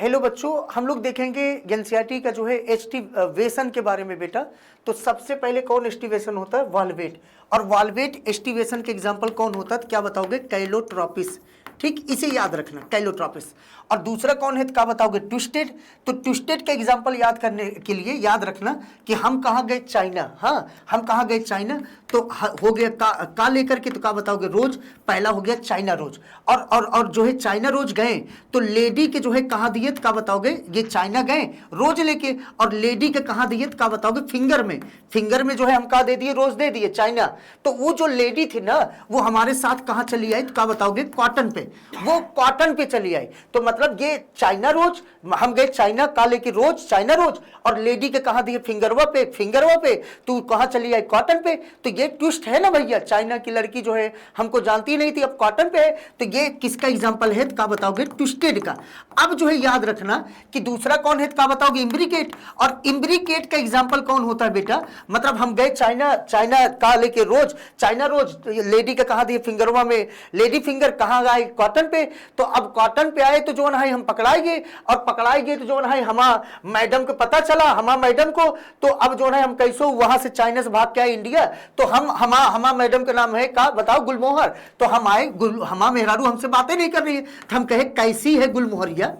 Hello बच्चों, हम लोग देखेंगे एनसीईआरटी का जो है एस्टिवेशन के बारे में बेटा। तो सबसे पहले कौन एस्टिवेशन होता है? वॉल्वेट। और वॉल्वेट एस्टिवेशन के एग्जांपल कौन होता है? तो क्या बताओगे? कैलोट्रॉपिस। ठीक, इसे याद रखना, कैलोट्रॉपिस। और दूसरा कौन है तो क्या बताओगे? ट्विस्टेड। तो ट्विस्टेड का एग्जांपल याद करने के लिए याद रखना कि हम कहाँ गए? चाइना। हाँ, हम कहाँ गए? चाइना। तो हो गया का लेकर के, तो क्या बताओगे? रोज। पहला हो गया चाइना रोज। और जो है चाइना रोज गए तो लेडी के जो है कहाँ दिए तो क्या बताओगे? ये चाइना गए रोज लेके, और लेडी के कहाँ दिए तो क्या बताओगे? फिंगर में। फिंगर में जो है हम कहाँ दे दिए? रोज दे दिए, चाइना। तो वो जो लेडी थी ना, वो हमारे साथ कहाँ चली आई तो क्या बताओगे? कॉटन पे। वो कॉटन पे चली आई। तो मतलब ये चाइना रोज, हम गए चाइना का लेके रोज, चाइना रोज, और लेडी के कहाँ दिए? फिंगरवा पे। फिंगरवा पे तू कहाँ चली आई? कॉटन पे। तो ये ट्विस्ट है ना भैया। चाइना की लड़की जो है हमको जानती नहीं थी, अब कॉटन पे है। तो ये किसका एग्जांपल है तो क्या बताओगे? ट्विस्टेड का। अब जो है याद रखना कि दूसरा कौन है तो क्या बताओगे? इम्ब्रिकेट। और इम्ब्रिकेट का एग्जांपल कौन होता है बेटा? मतलब हम गए चाइना, चाइना का लेके रोज, चाइना रोज, लेडी के कहाँ दिए? फिंगरवा में। लेडी फिंगर कहाँ आए? कॉटन पे। तो अब कॉटन पे आए तो जो है हम पकड़ाएंगे, और पकड़ाएंगे तो जो है हमा मैडम को पता चला, हमा मैडम को। तो अब जो है हम कैसे वहां से चाइना से भाग के आए इंडिया। तो हमा मैडम का नाम है का बताओ? गुलमोहर। तो हम आए, हमा मेहरारू हमसे बातें नहीं कर रही है, तो हम कहे कैसी है गुलमोहरिया?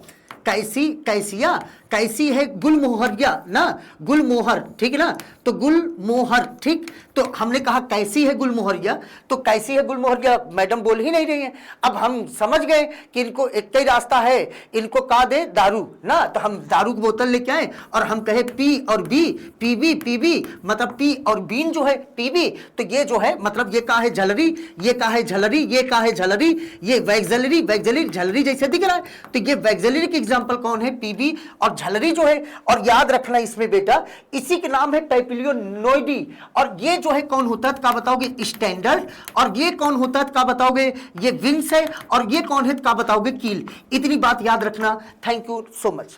कैसी, कैसिया, कैसी है गुलमोहरिया ना, गुलमोहर। ठीक है ना, तो गुलमोहर। ठीक, तो हमने कहा कैसी है गुलमोहरिया, तो कैसी है गुलमोहरिया मैडम बोल ही नहीं रही है। अब हम समझ गए कि इनको एक ही रास्ता है, इनको कहा दे दारू ना, तो हम दारू की बोतल लेके आए और हम कहे पी और बी, पीबी, पीबी मतलब पी और बीन जो है पीबी। तो ये जो है मतलब ये कहा है झलरी, ये कहा है झलरी, ये कहा है झलरी, ये वैक्सलरी, वैक्सलरी झलरी जैसे दिख रहा है। तो ये वैक्सलरी के एग्जांपल कौन है? पीबी और झलरी जो है। और याद रखना इसमें बेटा, इसी के नाम है पैपिलियोनोइडी। और ये जो है कौन होता है क्या बताओगे? स्टैंडर्ड। और ये कौन होता है क्या बताओगे? ये विंग्स है। और ये कौन है क्या बताओगे? कील। इतनी बात याद रखना। Thank you so much.